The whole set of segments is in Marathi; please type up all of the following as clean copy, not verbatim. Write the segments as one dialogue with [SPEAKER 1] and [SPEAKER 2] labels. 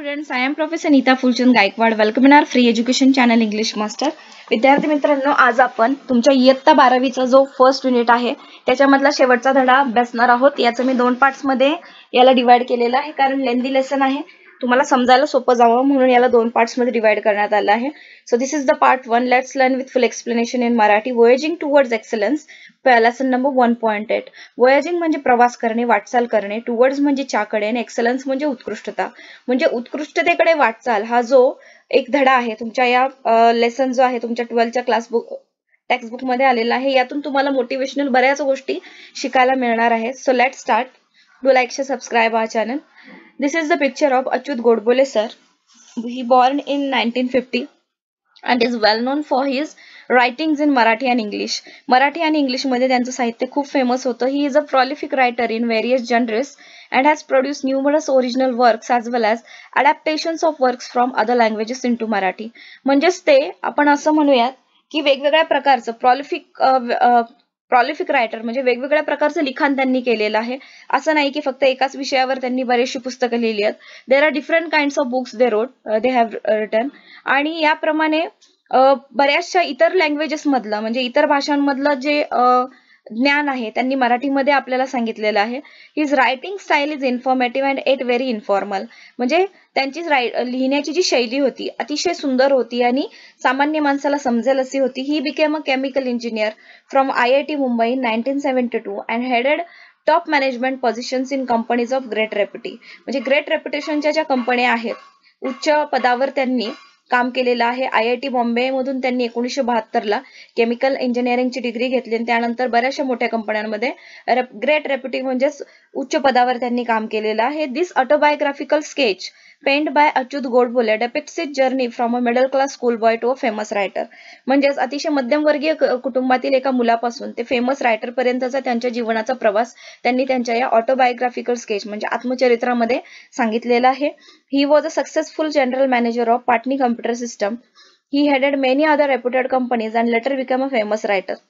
[SPEAKER 1] students, I am Professor Neeta Fulchand Gaikwad. Welcome in our free education channel English Master. विद्यार्थी मित्रांनो, आज आपण तुमच्या इयत्ता 12वीचा जो फर्स्ट युनिट आहे त्याच्यामधला शेवटचा धडा अभ्यासणार आहोत. याचं मी दोन पार्ट्स मध्ये याला डिवाइड केलेलं आहे कारण लेंदी लेसन आहे. तुम्हाला समजायला सोपं जावं म्हणून याला दोन पार्ट्स मध्ये डिवाइड करण्यात आलं आहे. So this is the part 1. Let's learn with full explanation in Marathi. Voyaging towards excellence. Lesson number 1.8. Voyaging म्हणजे प्रवास करणे, वाटचाल करणे. टुवर्ड्स म्हणजे च्याकडे आणि एक्सलन्स म्हणजे उत्कृष्टता. म्हणजे उत्कृष्टतेकडे वाटचाल हा जो एक धडा आहे तुमच्या या लेसन जो आहे तुमच्या 12च्या क्लासबुक टेक्स्ट बुक मध्ये आलेला आहे. यातून तुम्हाला मोटिवेशनल बऱ्याच गोष्टी शिकायला मिळणार आहेत. So let start. Do like share subscribe our channel. This is the picture of Achyut Godbole sir. He born in 1950 and is well known for his writings in Marathi and English. Marathi आणि इंग्लिश मध्ये त्यांचं साहित्य खूप फेमस होतं. He is a prolific writer in various genres and has produced numerous original works as well as adaptations of works from other languages into Marathi. म्हणजेच ते आपण असं म्हणूयात की वेगवेगळ्या प्रकारचं प्रॉलिफिक रायटर म्हणजे वेगवेगळ्या प्रकारचं लिखाण त्यांनी केलेलं आहे. असं नाही की फक्त एकाच विषयावर त्यांनी बरीचशी पुस्तकं लिहिली आहेत. There are different kinds of books they wrote they have written. आणि याप्रमाणे बऱ्याचशा इतर लँग्वेजेस मधलं म्हणजे इतर भाषांमधलं जे ज्ञान आहे त्यांनी मराठीमध्ये आपल्याला सांगितलेलं आहे. His writing style is informative and at very informal. म्हणजे त्यांची लिहिण्याची जी शैली होती अतिशय सुंदर होती आणि सामान्य माणसाला समजेल अशी होती. He became a chemical engineer from IIT Mumbai in 1972 and headed top management positions in companies of great repute. म्हणजे ग्रेट रेप्युटेशनच्या ज्या कंपन्या आहेत उच्च पदावर त्यांनी काम केलेलं आहे. IIT बॉम्बे मधून त्यांनी 1972ला केमिकल इंजिनिअरिंगची डिग्री घेतली आणि त्यानंतर बऱ्याचशा मोठ्या कंपन्यांमध्ये ग्रेट रेप्युटी म्हणजेच उच्च पदावर त्यांनी काम केलेलं आहे. This autobiographical sketch penned by Achyut Godbole depicts his journey from a middle class schoolboy to a famous writer. म्हणजेच अतिशय मध्यमवर्गीय कुटुंबातील एका मुलापासून ते फेमस रायटर पर्यंतचा त्यांच्या जीवनाचा प्रवास त्यांनी त्यांच्या या ऑटोबायोग्राफिकल स्केच म्हणजे आत्मचरित्रामध्ये सांगितलेला आहे. He was a successful general manager of Patni Computer System. He headed many other reputed companies and later became a famous writer.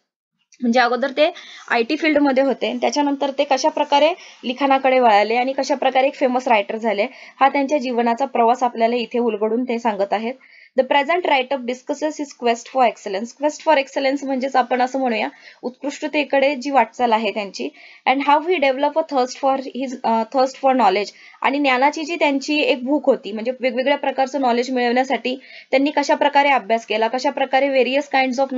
[SPEAKER 1] म्हणजे अगोदर ते IT फील्ड मध्ये होते त्याच्यानंतर ते कशा प्रकारे लिखाणाकडे वळाले आणि कशा प्रकारे एक फेमस रायटर झाले हा त्यांच्या जीवनाचा प्रवास आपल्याला इथे उलगडून ते सांगत आहेत. The present write up discusses his quest for excellence. Quest for excellence म्हणजेच आपण असं म्हणूया उत्कृष्टतेकडे जी वाटचाल आहे त्यांची. And how he develop a thirst for knowledge. आणि ज्ञानाची जी त्यांची एक भूक होती म्हणजे वेगवेगळ्या प्रकारचं नॉलेज मिळवण्यासाठी त्यांनी कशा प्रकारे अभ्यास केला, कशा प्रकारे व्हेरियस काइंड्स ऑफ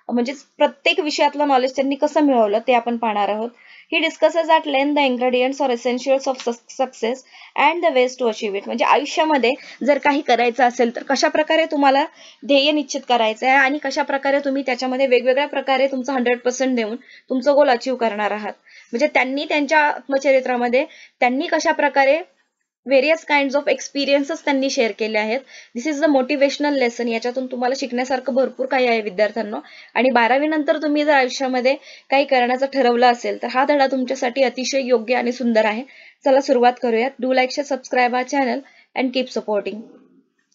[SPEAKER 1] म्हणजे प्रत्येक विषयातलं नॉलेज त्यांनी कसं मिळवलं ते आपण पाहणार आहोत. He discusses at length the ingredients or essentials of success and the ways to achieve it. म्हणजे आयुष्यामध्ये जर काही करायचं असेल तर कशा प्रकारे तुम्हाला ध्येय निश्चित करायचं आहे आणि कशा प्रकारे तुम्ही त्याच्यामध्ये वेगवेगळ्या प्रकारे तुमचं 100% देऊन तुमचं गोल अचीव करणार आहात. म्हणजे त्यांनी त्यांच्या आत्मचरित्रामध्ये त्यांनी कशा प्रकारे व्हेरियस काइंड्स ऑफ एक्सपिरियन्सेस त्यांनी शेअर केले आहेत. दिस इज द मोटिवेशनल लेसन. याच्यातून तुम्हाला शिकण्यासारखं भरपूर काही आहे विद्यार्थ्यांनो. आणि 12वी नंतर तुम्ही जर आयुष्यामध्ये काही करण्याचं ठरवलं असेल तर हा धडा तुमच्यासाठी अतिशय योग्य आणि सुंदर आहे. चला सुरुवात करूयात. Do like share subscribe our channel and keep supporting.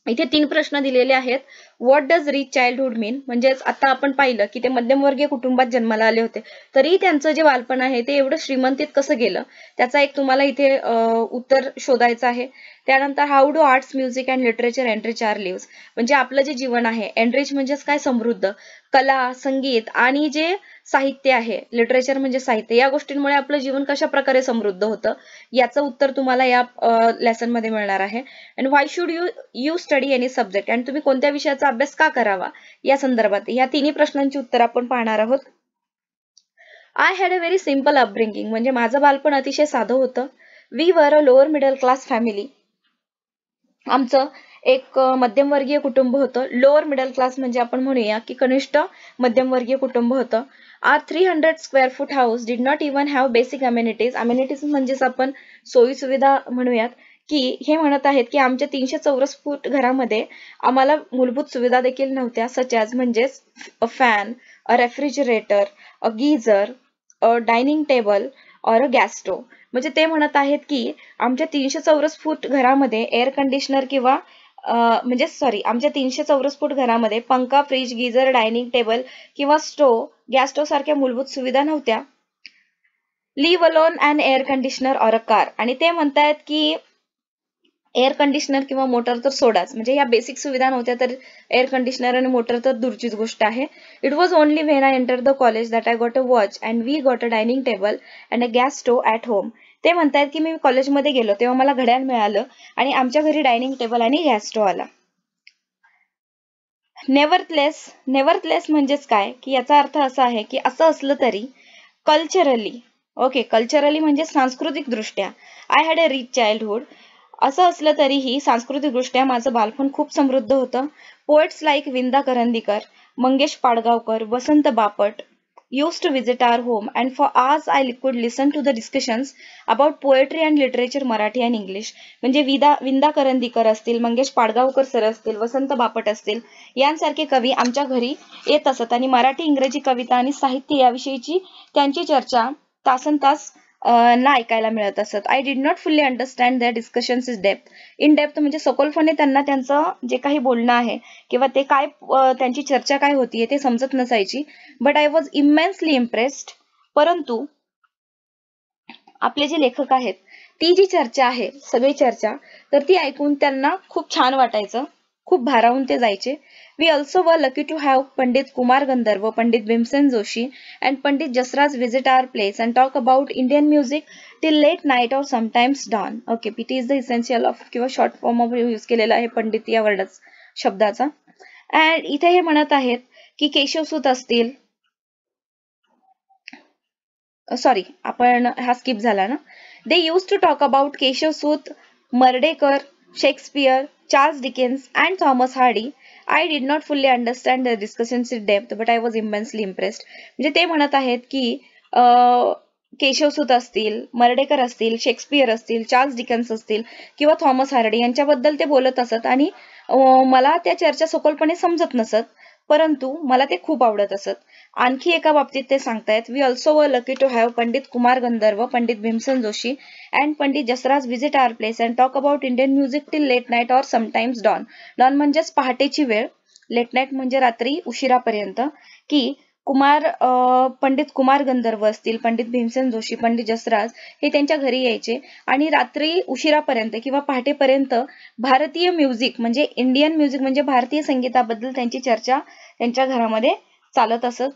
[SPEAKER 1] इथे 3 प्रश्न दिलेले आहेत. What does rich childhood mean. म्हणजेच आता आपण पाहिलं की ते मध्यमवर्गीय कुटुंबात जन्माला आले होते तरी त्यांचं जे बालपण आहे ते एवढं श्रीमंतीत कसं गेलं त्याचा एक तुम्हाला इथे उत्तर शोधायचं आहे. त्यानंतर how do arts, music and literature enrich our lives. म्हणजे आपलं जे जीवन आहे एनरिच म्हणजेच काय समृद्ध, कला, संगीत आणि जे साहित्य आहे लिटरेचर म्हणजे साहित्य या गोष्टींमुळे आपलं जीवन कशा प्रकारे समृद्ध होतं याचं उत्तर तुम्हाला या लेसन मध्ये मिळणार आहे. And why should you study any subject. आणि तुम्ही कोणत्या विषयाचा अभ्यास का करावा या संदर्भात या तिन्ही प्रश्नांची उत्तर आपण पाहणार आहोत. I had a very simple upbringing. म्हणजे माझं बालपण अतिशय साधं होतं. We were a lower middle class family. आमचं एक मध्यमवर्गीय कुटुंब होतं. लोअर मिडल क्लास म्हणजे आपण म्हणूया की कनिष्ठ मध्यमवर्गीय कुटुंब होतं. Our 300 square foot house did not even have basic amenities. Amenities म्हणजेच आपण सोयी सुविधा म्हणूयात की हे म्हणत आहेत की आमच्या 300 चौरस फूट घरामध्ये आम्हाला मूलभूत सुविधा देखील नव्हत्या. सच ॲज म्हणजेच a fan, a refrigerator, a geyser, a dining table और अ गॅस स्टोव. म्हणजे ते म्हणत आहेत की आमच्या 300 चौरस फूट घरामध्ये एअर कंडिशनर किंवा आमच्या 300 चौरस फूट घरामध्ये पंखा, फ्रीज, गीझर, डायनिंग टेबल किंवा स्टोव, गॅस स्टोव सारख्या मूलभूत सुविधा नव्हत्या. Leave alone and air conditioner or a car. आणि ते म्हणतायत की एअर कंडिशनर किंवा मोटर तर सोडाच, म्हणजे ह्या बेसिक सुविधा नव्हत्या तर एअर कंडिशनर आणि मोटर तर दूरचीच गोष्ट आहे. It was only when I enter the college that I got a watch and we got a dining table and a gas stove at home. ते म्हणतात की मी कॉलेजमध्ये गेलो तेव्हा मला घड्याळ मिळालं आणि आमच्या घरी डायनिंग टेबल आणि गॅस स्टोव्ह आला. नेव्हरथलेस म्हणजेच काय की याचा अर्थ असा आहे की असं असलं तरी कल्चरली, ओके, कल्चरली म्हणजे सांस्कृतिक दृष्ट्या I had a rich childhood. असं असलं तरीही सांस्कृतिकदृष्ट्या माझं बालपण खूप समृद्ध होतं. Poets like Vinda Karandikar, Mangesh Padgaonkar, Vasant Bapat used to visit our home and for hours I could listen to the discussions about poetry and literature Marathi and English. म्हणजे विंदा करंदीकर असतील, मंगेश पाडगावकर सर असतील, वसंत बापट असतील यांसारखे कवी आमच्या घरी येत असत आणि मराठी इंग्रजी कविता आणि साहित्य याविषयीची त्यांची चर्चा तासनतास ना ऐकायला मिळत असत. I did not fully understand their discussions in depth म्हणजे सखोलपणे त्यांना त्यांचं जे काही बोलणं आहे किंवा ते काय त्यांची चर्चा काय होतीये ते समजत नसायची. But I was immensely impressed. परंतु आपले जे लेखक आहेत ती जी चर्चा आहे सगळी चर्चा तर ती ऐकून त्यांना खूप छान वाटायचं, खूप भारावून ते जायचे. We also were lucky to have Pandit Kumar Gandharva, Pandit Bhimsen Joshi and Pandit Jasraj visit our place and talk about Indian music till late night or sometimes dawn. Okay, PT is the essential of किंवा short form of use केलेला आहे पंडित या वर्डाचा शब्दाचा. and इथे हे म्हणत आहेत की केशवसूत असतील, सॉरी आपण हा स्किप झाला ना. They used to talk about Keshavsut, Mardhekar, Shakespeare, Charles Dickens and Thomas Hardy. I did not fully understand the discussions in depth but I was immensely impressed. म्हणजे ते म्हणत आहेत की केशवसूत असतील, मर्डेकर असतील, शेक्सपियर असतील, चार्ल्स डिकन्स असतील किंवा थॉमस हार्डी यांच्याबद्दल ते बोलत असत आणि मला त्या चर्चा सखोलपणे समजत नसत, परंतु मला ते खूप आवडत असत. आणखी एका बाबतीत ते सांगतायत, we also were lucky to have Pandit Kumar Gandharva, Pandit Bhimsen Joshi and Pandit Jasraj visit our place and talk about Indian music till late night or sometimes dawn. Dawn म्हणजेच पहाटेची वेळ, लेट नाईट म्हणजे रात्री उशिरापर्यंत. की पंडित कुमार गंधर्व असतील, पंडित भीमसेन जोशी, पंडित जसराज हे त्यांच्या घरी यायचे आणि रात्री उशिरापर्यंत किंवा पहाटेपर्यंत भारतीय म्युझिक म्हणजे इंडियन म्युझिक म्हणजे भारतीय संगीताबद्दल त्यांची चर्चा त्यांच्या घरामध्ये चालत असत.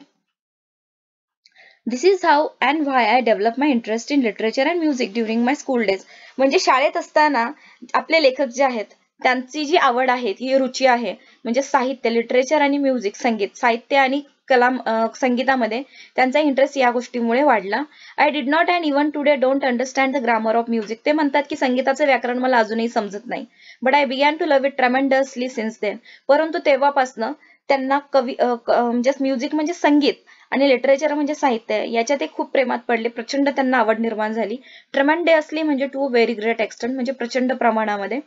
[SPEAKER 1] This is how and why I develop my interest in literature and music during my school days. म्हणजे शाळेत असताना आपले लेखक जे आहेत त्यांची जी आवड आहे ही रुची आहे म्हणजे साहित्य, लिटरेचर आणि म्युझिक, संगीत, साहित्य आणि कला संगीतामध्ये त्यांचा इंटरेस्ट या गोष्टीमुळे वाढला. I did not and even today don't understand the grammar of music. ते म्हणतात की संगीताचं व्याकरण मला अजूनही समजत नाही. But I began to love it tremendously since then. परंतु तेव्हापासनं त्यांना म्हणजे म्युझिक म्हणजे संगीत आणि लिटरेचर म्हणजे साहित्य याच्या ते खूप प्रेमात पडले. प्रचंड त्यांना आवड निर्माण झाली. ट्रेमेंडसली म्हणजे टू व्हेरी ग्रेट एक्सटेंट म्हणजे प्रचंड प्रमाणामध्ये.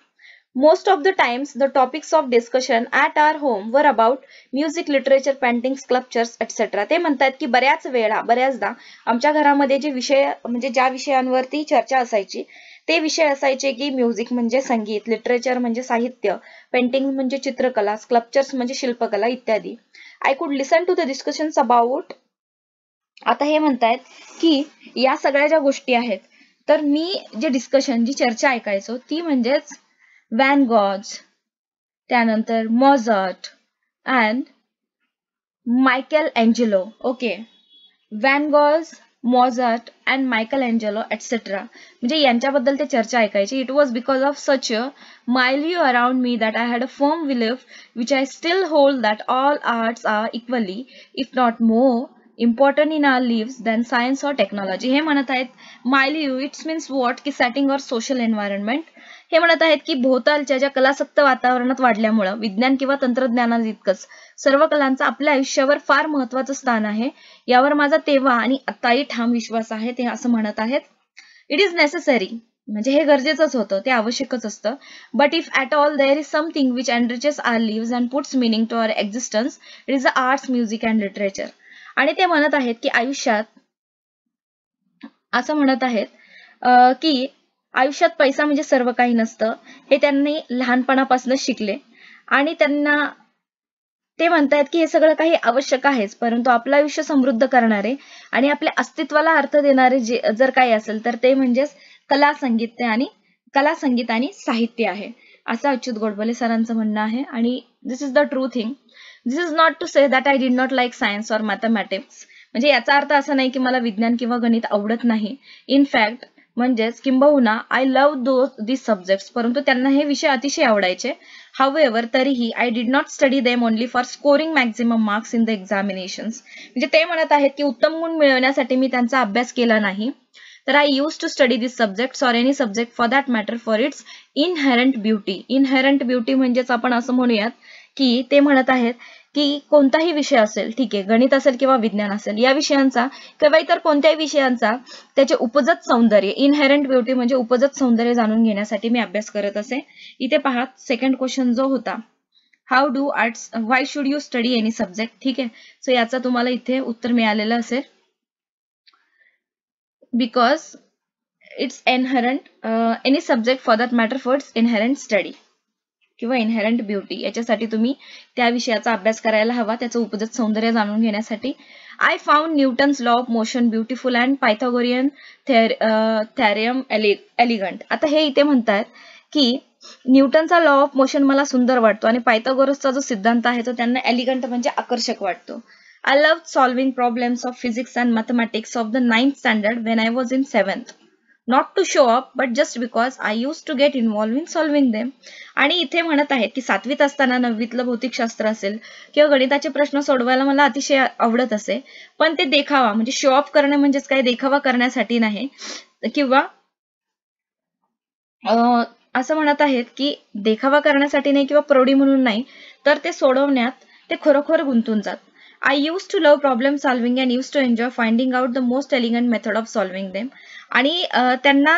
[SPEAKER 1] Most of the times, the topics of discussion at our home were about music, literature, paintings, sculptures, etc. ते म्हणतात की बऱ्याचदा आमच्या घरामध्ये जे विषय म्हणजे ज्या विषयांवरती चर्चा असायची ते विषय असायचे की म्युझिक म्हणजे संगीत, लिटरेचर म्हणजे साहित्य, पेंटिंग म्हणजे चित्रकला, स्कल्पचर्स म्हणजे शिल्पकला इत्यादी. I could listen to the discussions about. आता हे म्हणतायत की या सगळ्या ज्या गोष्टी आहेत तर मी जे डिस्कशन जी चर्चा ऐकायचो ती म्हणजेच व्हॅन गॉज, त्यानंतर Mozart and Michelangelo. Okay, Van Gogh, Mozart and Michelangelo et cetera म्हणजे यांच्याबद्दल ते चर्चा ऐकायची. It was because of such a milieu around me that I had a firm belief which I still hold that all arts are equally if not more important in our lives than science और टेक्नॉलॉजी. हे म्हणत आहेत माइल्यू इट्स मीन्स वॉट की सेटिंग और सोशल एन्व्हायरमेंट. हे म्हणत आहेत की भोवतालच्या ज्या कलासक्त वातावरणात वाढल्यामुळं विज्ञान किंवा तंत्रज्ञानाइतकंच सर्व कलांचा आपल्या आयुष्यावर फार महत्वाचं स्थान आहे यावर माझा तेव्हा आणि आताही ठाम विश्वास आहे. ते असं म्हणत आहेत. इट इज नेसेसरी म्हणजे हे गरजेचंच होतं, ते आवश्यकच असतं. But if at all there is something which enriches our lives and puts meaning to our existence it is the arts, music and literature. आणि ते म्हणत आहेत की आयुष्यात असं म्हणत आहेत की आयुष्यात पैसा म्हणजे सर्व काही नसतं हे त्यांनी लहानपणापासून शिकले आणि त्यांना ते म्हणतायत की हे सगळं काही आवश्यक आहेच, परंतु आपलं आयुष्य समृद्ध करणारे आणि आपल्या अस्तित्वाला अर्थ देणारे जे जर काही असेल तर ते म्हणजेच कला, संगीत आणि कला, संगीत आणि साहित्य आहे, असं अच्युत गोडबोले सरांचं म्हणणं आहे. आणि this is the true thing. This is not to say that I did not like science or mathematics. म्हणजे याचा अर्थ असा नाही की मला विज्ञान किंवा गणित आवडत नाही. इन फॅक्ट म्हणजेच किंबहुना आय लव्ह दिस सब्जेक्ट्स, परंतु त्यांना हे विषय अतिशय आवडायचे. हाऊएव्हर तरीही I did not study them only for scoring maximum marks in the examinations. म्हणजे ते म्हणत आहेत की उत्तम गुण मिळवण्यासाठी मी त्यांचा अभ्यास केला नाही. तर I used to study this subjects or any subject for that matter for its inherent beauty. Inherent beauty म्हणजेच आपण असं म्हणूयात की ते म्हणत आहेत की कोणताही विषय असेल, ठीक आहे, गणित असेल किंवा विज्ञान असेल, या विषयांचा किंवा इतर कोणत्याही विषयांचा त्याचे उपजत सौंदर्य, इनहेरंट ब्युटी म्हणजे उपजत सौंदर्य जाणून घेण्यासाठी मी अभ्यास करत असे. इथे पहा सेकंड क्वेश्चन जो होता, how do arts why should you study any subject. ठीक आहे, सो याचा तुम्हाला इथे उत्तर मिळालेलं असेल. Because it's inherent any subject for that matter for its inherent study किंवा इनहेरंट ब्युटी, याच्यासाठी तुम्ही त्या विषयाचा अभ्यास करायला हवा, त्याचं उपजत सौंदर्य जाणून घेण्यासाठी. I found Newton's law of motion beautiful and Pythagorean theorem elegant. आता हे इथे म्हणतात की न्यूटनचा लॉ ऑफ मोशन मला सुंदर वाटतो आणि पायथागोरसचा जो सिद्धांत आहे तो त्यांना एलिगंट म्हणजे आकर्षक वाटतो. I loved solving problems of physics and mathematics of the 9th standard when I was in 7th. Not to show up, but just because I used to get involved in solving them. आणि इथे म्हणत आहेत की 7वीत असताना 9वीतलं भौतिकशास्त्र असेल किंवा गणिताचे प्रश्न सोडवायला मला अतिशय आवडत असे, पण ते देखावा म्हणजे शो ऑफ करणे म्हणजेच काय, देखावा करण्यासाठी नाही, किंवा असं म्हणत आहेत की देखावा करण्यासाठी नाही किंवा प्रौढी म्हणून नाही, तर ते सोडवण्यात ते खरोखर गुंतून जात. I used to love problem solving and used to enjoy finding out the most elegant method of solving them. आणि त्यांना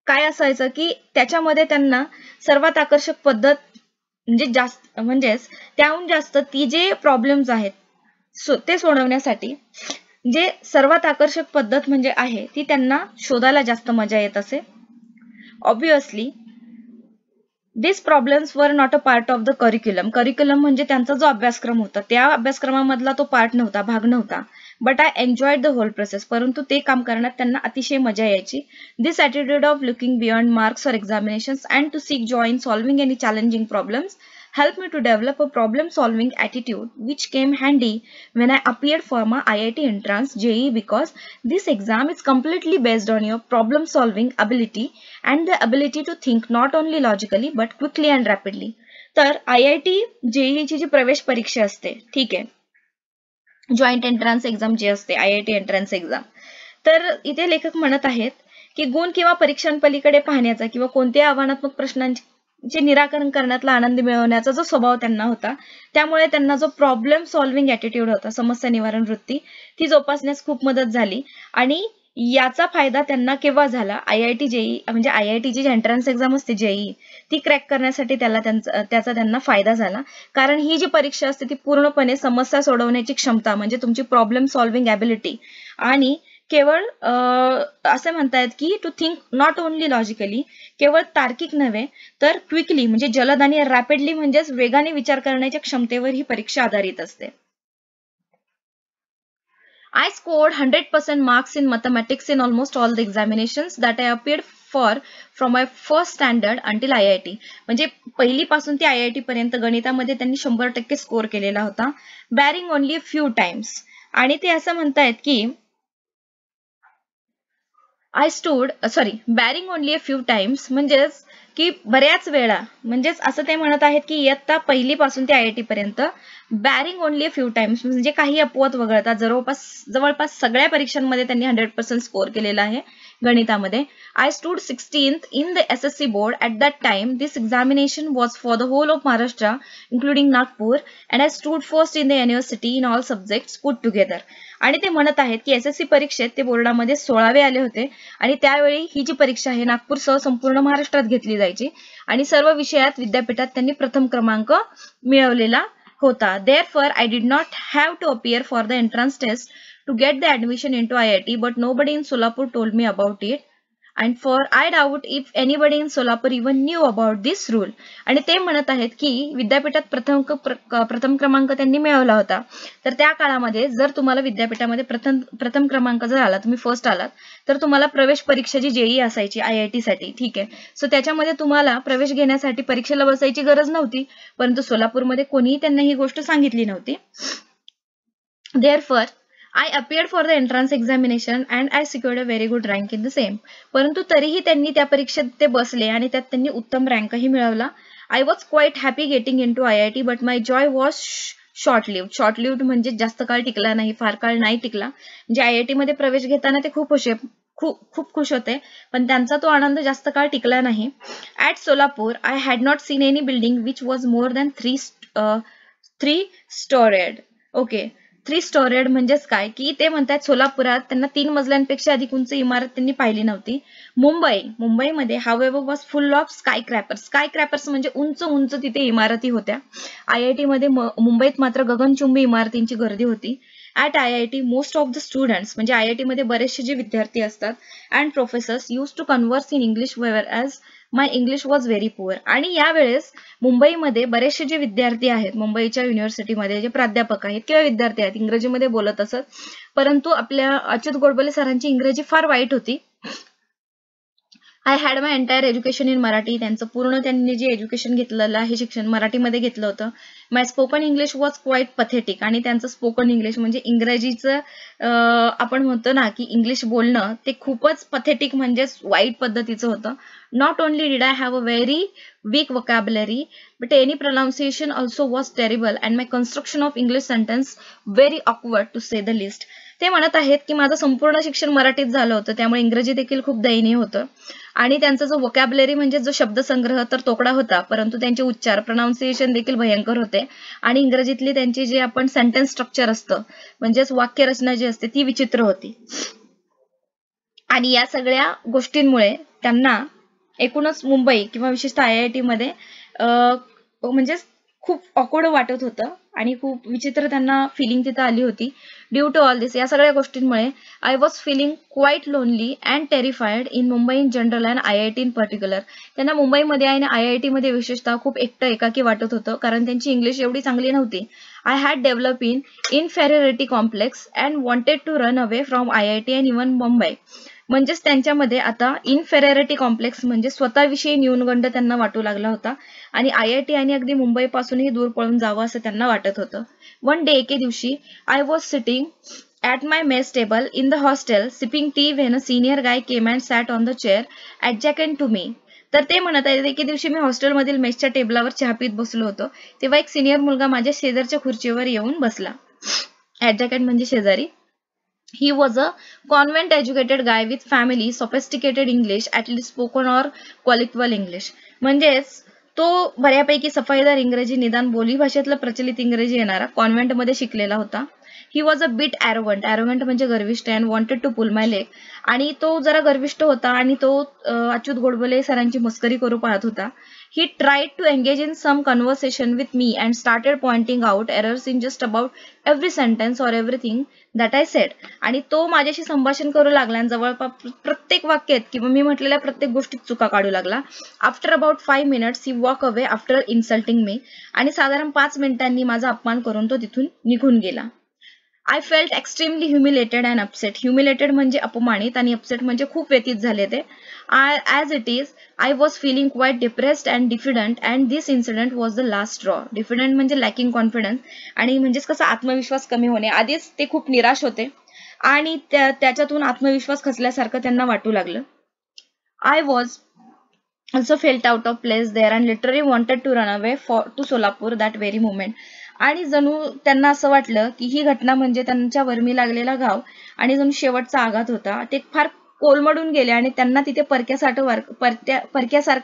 [SPEAKER 1] काय असायचं की त्याच्यामध्ये त्यांना सर्वात आकर्षक पद्धत म्हणजे जास्त म्हणजेच त्याहून जास्त ती जे प्रॉब्लेम्स आहेत ते सोडवण्यासाठी जे सर्वात आकर्षक पद्धत म्हणजे आहे ती त्यांना शोधायला जास्त मजा येत असे. Obviously These problems were not a part of the curriculum. Curriculum म्हणजे त्यांचा जो अभ्यासक्रम होता त्या अभ्यासक्रमामधला तो पार्ट नव्हता, भाग नव्हता. But I enjoyed the whole process. परंतु ते काम करण्यात त्यांना अतिशय मजा यायची. This attitude of looking beyond marks or examinations and to seek joy in solving any challenging problems helped me to develop a problem solving attitude which came handy when I appeared for my IIT entrance JEE, because this exam is completely based on your problem solving ability and the ability to think not only logically but quickly and rapidly. तर IIT JEE ची जी प्रवेश परीक्षा असते, ठीक आहे, जॉइंट एंट्रन्स एक्झाम जी असते IIT एंट्रन्स एक्झाम, तर इथे लेखक म्हणत आहेत की गुण किंवा परीक्षांपलीकडे पाहण्याचा किंवा कोणत्याही आव्हानात्मक प्रश्नांचे निराकरण करण्यातला आनंद मिळवण्याचा जो स्वभाव त्यांना होता, त्यामुळे त्यांना जो प्रॉब्लेम सॉल्व्हिंग ॲटिट्यूड होता, समस्या निवारण वृत्ती, ती जोपासण्यास खूप मदत झाली. आणि याचा फायदा त्यांना केव्हा झाला, IIT JEE म्हणजे IIT ची एंट्रन्स एक्झाम असते JEE, ती क्रॅक करण्यासाठी त्याचा त्यांना फायदा झाला. कारण ही जी परीक्षा असते ती पूर्णपणे समस्या सोडवण्याची क्षमता म्हणजे तुमची प्रॉब्लेम सॉल्व्हिंग ॲबिलिटी आणि केवळ असं म्हणतायत की to think not only logically, केवळ तार्किक नव्हे तर क्विकली म्हणजे जलद आणि रॅपिडली म्हणजेच वेगाने विचार करण्याच्या क्षमतेवर ही परीक्षा आधारित असते. I scored 100% marks in mathematics in almost all the examinations that I appeared for from my first standard until IIT. म्हणजे पहिलीपासून ते IIT पर्यंत गणितामध्ये त्यांनी 100% स्कोर केलेला होता, bearing only a few times. आणि ते असं म्हणतायत की bearing only a few times म्हणजेच की बऱ्याच वेळा, म्हणजेच असं ते म्हणत आहेत की इयत्ता पहिलीपासून ते IIT पर्यंत bearing only a few times म्हणजे काही अपवाद वगळता जवळपास सगळ्या परीक्षांमध्ये त्यांनी 100% स्कोर केलेला आहे गणितामध्ये. I stood 16th in the SSC board at that time. This examination was for the whole of Maharashtra including Nagpur and I stood first in the university in all subjects put together. आणि ते म्हणत आहेत की SSC परीक्षेत ते बोर्डामध्ये 16वे आले होते आणि त्यावेळी ही जी परीक्षा आहे नागपूरसह संपूर्ण महाराष्ट्रात घेतली जायची आणि सर्व विषयात विद्यापीठात त्यांनी प्रथम क्रमांक मिळवलेला होता. Therefore, I did not have to appear for the entrance test to get the admission into IIT, but nobody in Solapur told me about it. And for I doubt if anybody in Solapur even knew about this rule. आणि ते म्हणत आहेत की विद्यापीठात प्रथम क्रमांक त्यांनी मिळवला होता. तर त्या काळामध्ये जर तुम्हाला विद्यापीठामध्ये प्रथम क्रमांक जर आला, तुम्ही फर्स्ट आलात, तर तुम्हाला प्रवेश परीक्षा जी जेईई असायची IIT साठी, ठीक आहे, सो त्याच्यामध्ये तुम्हाला प्रवेश घेण्यासाठी परीक्षेला बसायची गरज नव्हती. परंतु सोलापूरमध्ये कोणीही त्यांना ही गोष्ट सांगितली नव्हती. Therefore, I appeared for the entrance examination and I secured a very good rank in the same. परंतु तरीही त्यांनी त्या परीक्षेत ते बसले आणि त्यात त्यांनी उत्तम रँकही मिळवला. I was quite happy getting into IIT, but my joy was short-lived. Short-lived म्हणजे जास्त काळ टिकला नाही, फार काळ नाही टिकला. म्हणजे IIT मध्ये प्रवेश घेताना ते खूप खुश होते, पण त्यांचा तो आनंद जास्त काळ टिकला नाही. At Solapur, I had not seen any building which was more than three storied. Okay. 3 storeyed म्हणजेच काय की ते म्हणतात सोलापुरात त्यांना 3 मजल्यांपेक्षा अधिक उंच इमारत त्यांनी पाहिली नव्हती. मुंबईमध्ये हावेवर वॉज फुल ऑफ स्कायक्रॅपर्स म्हणजे उंच उंच तिथे इमारती होत्या. IIT मध्ये मुंबईत मात्र गगनचुंबी इमारतींची गर्दी होती. At IIT most of the students म्हणजे IIT मध्ये बरेचसे जे विद्यार्थी असतात and professors use to converse in English whereas my English was very poor. आणि यावेळेस मुंबईमध्ये बरेचसे जे विद्यार्थी आहेत, मुंबईच्या युनिव्हर्सिटीमध्ये जे प्राध्यापक आहेत किंवा विद्यार्थी आहेत, इंग्रजीमध्ये बोलत असत, परंतु आपल्या अच्युत गोडबोले सरांची इंग्रजी फार वाईट होती. I had my entire education in Marathi. त्यांचं पूर्ण त्यांनी जे एज्युकेशन घेतलेलं आहे, शिक्षण मराठीमध्ये घेतलं होतं. My spoken English was quite pathetic. आणि त्यांचं स्पोकन इंग्लिश म्हणजे इंग्रजीचं आपण म्हणतो ना की इंग्लिश बोलणं ते खूपच पथेटिक म्हणजेच वाईट पद्धतीचं होतं. Not only did I have a very weak vocabulary, but any pronunciation also was terrible and my construction of English sentence very awkward to say the least. ते म्हणत आहेत की माझं संपूर्ण शिक्षण मराठीत झालं होतं, त्यामुळे इंग्रजी देखील खूप दयनीय होतं. आणि त्यांचा जो वोकॅब्युलरी म्हणजे जो शब्दसंग्रह तर तोकडा होता, परंतु त्यांचे उच्चार प्रोनाउन्सिएशन देखील भयंकर होते. आणि इंग्रजीतली त्यांची जे आपण सेंटेन्स स्ट्रक्चर असतं म्हणजेच वाक्यरचना जी असते ती विचित्र होती. आणि या सगळ्या गोष्टींमुळे त्यांना एकूणच मुंबई किंवा विशेषतः IIT मध्ये म्हणजे खूप ऑकवर्ड वाटत होतं आणि खूप विचित्र त्यांना फिलिंग तिथं आली होती. ड्यू टू ऑल दिस, या सगळ्या गोष्टींमुळे I was feeling quite lonely and terrified in Mumbai in general and IIT in particular. त्यांना मुंबईमध्ये आणि IIT मध्ये विशेषतः खूप एकटं एकाकी वाटत होतं, कारण त्यांची इंग्लिश एवढी चांगली नव्हती. I had develop an inferiority complex and wanted to run away from IIT and even Mumbai. म्हणजेच त्यांच्यामध्ये आता इनफेरियरिटी कॉम्प्लेक्स म्हणजे स्वतःविषयी न्यूनगंड त्यांना वाटू लागला होता आणि IIT आणि अगदी मुंबईपासूनही दूर पळून जावं असं त्यांना वाटत होतं. वन डे, एके दिवशी, I was sitting at my mess table in the hostel sipping tea when a senior guy came and sat on the chair adjacent to me. तर ते म्हणत आहेत एके दिवशी मी हॉस्टेलमधील मेसच्या टेबलावर चहा पीत बसलो होतो, तेव्हा एक सिनियर मुलगा माझ्या शेजारच्या खुर्चीवर येऊन बसला. ॲडजॅकंट म्हणजे शेजारी. He was a convent educated guy with family, sophisticated English, at least spoken or colloquial English. म्हणजेच तो बऱ्यापैकी सफाईदार इंग्रजी, निदान बोली भाषेतलं प्रचलित इंग्रजी येणारा कॉन्व्हेंट मध्ये शिकलेला होता. He was a bit arrogant म्हणजे गर्विष्ठ and wanted to pull my leg. आणि तो जरा गर्विष्ठ होता आणि तो अच्युत गोडबोले सरांची मस्करी करू पाहत होता. He tried to engage in some conversation with me and started pointing out errors in just about every sentence or everything that I said. आणि तो माझ्याशी संभाषण करू लागला आणि जवळपास प्रत्येक वाक्यात किंवा मी म्हटलेल्या प्रत्येक गोष्टीत चुका काढू लागला. After about 5 minutes he walk away after insulting me. आणि साधारण 5 मिनिटांनी माझा अपमान करून तो तिथून निघून गेला. I felt extremely humiliated and upset. Humiliated म्हणजे अपमानित आणि अपसेट म्हणजे खूप व्यथित झाले ते. As it is I was feeling quite depressed and diffident and this incident was the last draw. Diffident म्हणजे लॅकिंग कॉन्फिडन्स आणि म्हणजेच कसं आत्मविश्वास कमी होणे. आधीच ते खूप निराश होते आणि त्याच्यातून आत्मविश्वास खचल्यासारखं त्यांना वाटू लागलं. I was also felt out of place there and literally wanted to run away to Solapur that very moment. आणि जणू त्यांना असं वाटलं की ही घटना म्हणजे त्यांच्या वर्मी लागलेला घाव आणि जणू शेवटचा आघात होता. ते फार कोलमडून गेले आणि त्यांना तिथे परक्यासारखं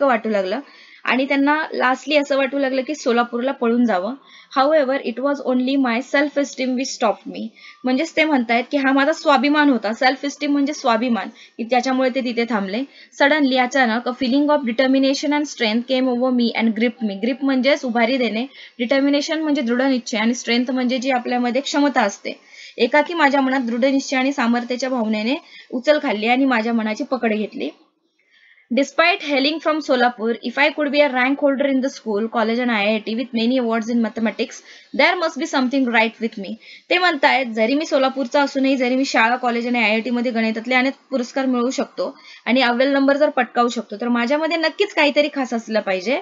[SPEAKER 1] वाटू लागलं आणि त्यांना लास्टली असं वाटू लागलं की सोलापूरला पळून जावं. However it was only my self esteem which stopped me. म्हणजेच ते म्हणतायत की हा माझा स्वाभिमान होता. सेल्फ इस्टीम म्हणजे स्वाभिमान, की त्याच्यामुळे ते तिथे थांबले. सडनली अचानक a feeling of determination and strength came over me and grip me. Grip म्हणजेच उभारी देणे, डिटर्मिनेशन म्हणजे दृढ निश्चय आणि स्ट्रेंथ म्हणजे जी आपल्यामध्ये क्षमता असते. एकाकी माझ्या मनात दृढ निश्चय आणि सामर्थ्याच्या भावनेने उचल खाल्ली आणि माझ्या मनाची पकड घेतली. Despite hailing from Solapur, if I could be a rank holder in the school, college and IIT with many awards in mathematics, there must be something right with me. ते म्हणतायत जरी मी सोलापूरचा असूनही, जरी मी शाळा कॉलेज आणि IIT मध्ये गणितातले अनेक पुरस्कार मिळवू शकतो आणि अव्वल नंबर जर पटकावू शकतो, तर माझ्यामध्ये नक्कीच काहीतरी खास असलं पाहिजे.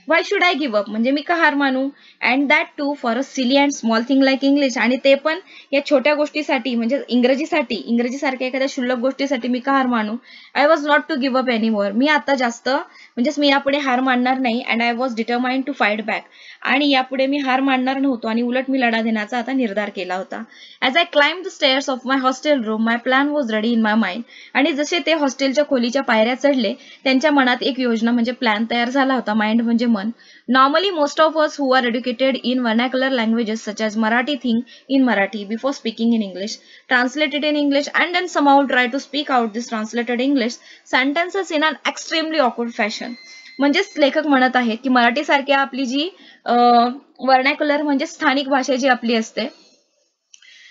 [SPEAKER 1] Why should I give up, म्हणजे मी का हार मानू. And that too for a silly and small thing like English, आणि ते पण या छोट्या गोष्टीसाठी, म्हणजे इंग्रजीसारख्या एखाद्या क्षुल्लक गोष्टीसाठी मी का हार मानू. I was not to give up any more, मी आता जास्त म्हणजेच मी यापुढे हार मानणार नाही. And I was determined to fight back, आणि यापुढे मी हार मानणार नव्हतो आणि उलट मी लढा देण्याचा आता निर्धार केला होता. As I climb the stairs of my hostel room, my plan was ready in my mind, आणि जसे ते हॉस्टेलच्या खोलीच्या पायऱ्या चढले, त्यांच्या मनात एक योजना म्हणजे प्लॅन तयार झाला होता. माइंड म्हणजे मन. Normally, most of us who are educated in vernacular languages such as Marathi think in Marathi before speaking in English, translate it in English, and then somehow try to speak out this translated English sentences in an extremely awkward fashion. म्हणजेच लेखक म्हणत आहेत की मराठी सारख्या आपली जी वर्नॅक्युलर म्हणजे स्थानिक भाषा जी आपली असते,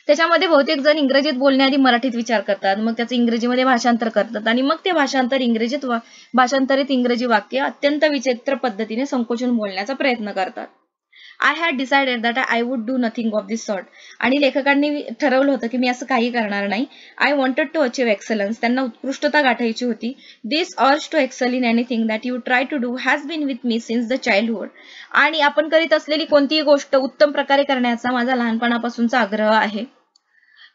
[SPEAKER 1] त्याच्यामध्ये बहुतेक जण इंग्रजीत बोलण्याआधी मराठीत विचार करतात, मग त्याचं इंग्रजीमध्ये भाषांतर करतात आणि मग ते भाषांतरित इंग्रजी वाक्य अत्यंत विचित्र पद्धतीने संकोचून बोलण्याचा प्रयत्न करतात. I had decided that I would do nothing of this sort, आणि लेखकांनी ठरवलं होतं की मी असं काही करणार नाही. I wanted to achieve excellence, त्यांना उत्कृष्टता गाठायची होती. This urge to excel in anything that you try to do has been with me since the childhood, आणि आपण करीत असलेली कोणतीही गोष्ट उत्तम प्रकारे करण्याचा माझा लहानपणापासूनचा आग्रह आहे.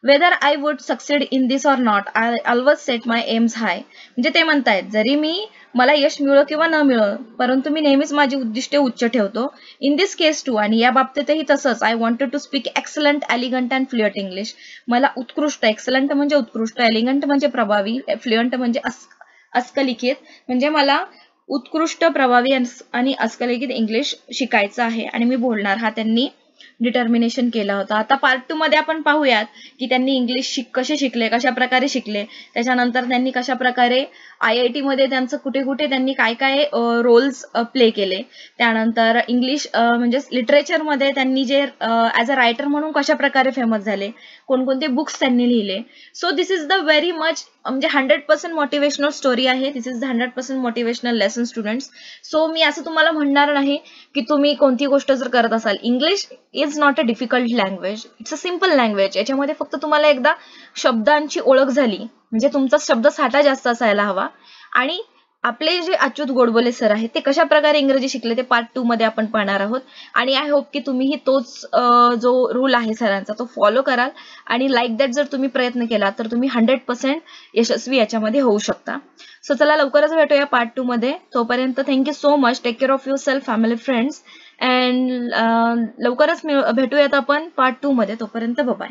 [SPEAKER 1] Whether I would succeed in this or not, I always set my aims high, म्हणजे ते म्हणतायत जरी मला यश मिळो किंवा न मिळो, परंतु मी नेहमीच माझी उद्दिष्टे उच्च ठेवतो. इन दिस केस टू, आणि या बाबतीतही तसंच. I wanted to speak excellent, elegant and fluent English, मला उत्कृष्ट, एक्सलंट म्हणजे उत्कृष्ट, एलिगंट म्हणजे प्रभावी, फ्लुएंट म्हणजे अस्खलित, म्हणजे मला उत्कृष्ट, प्रभावी आणि अस्खलित इंग्लिश शिकायचं आहे आणि मी बोलणार, हा त्यांनी डिटर्मिनेशन केला होता. आता पार्ट 2 मध्ये आपण पाहूयात की त्यांनी इंग्लिश कसे शिकले, कशा प्रकारे शिकले, त्याच्यानंतर त्यांनी कशा प्रकारे IIT मध्ये त्यांचं कुठे कुठे त्यांनी काय काय रोल्स प्ले केले, त्यानंतर इंग्लिश म्हणजे लिटरेचर मध्ये त्यांनी जे ॲज अ रायटर म्हणून कशा प्रकारे फेमस झाले, कोणकोणते बुक्स त्यांनी लिहिले. So this is the very much म्हणजे 100% मोटिवेशनल स्टोरी आहे. This is the 100% motivational lesson students. So मी असं तुम्हाला म्हणणार नाही की तुम्ही कोणती गोष्ट जर करत असाल, English is not a difficult language, it's a simple language. याच्यामध्ये फक्त तुम्हाला एकदा शब्दांची ओळख झाली म्हणजे तुमचा शब्द साठा जास्त असायला हवा. आणि आपले जे अच्युत गोडबोले सर आहेत ते कशा प्रकारे इंग्रजी शिकले ते पार्ट 2 मध्ये आपण पाहणार आहोत. आणि आय होप की तुम्हीही तोच जो रूल आहे सरांचा तो फॉलो कराल, आणि लाईक दॅट जर तुम्ही प्रयत्न केला तर तुम्ही 100% यशस्वी याच्यामध्ये होऊ शकता. सो चला लवकरच भेटूया पार्ट 2 मध्ये. तोपर्यंत thank you so much. Take care of yourself, family, friends, and लवकरच भेटूयात आपण पार्ट 2 मध्ये. तोपर्यंत बाय.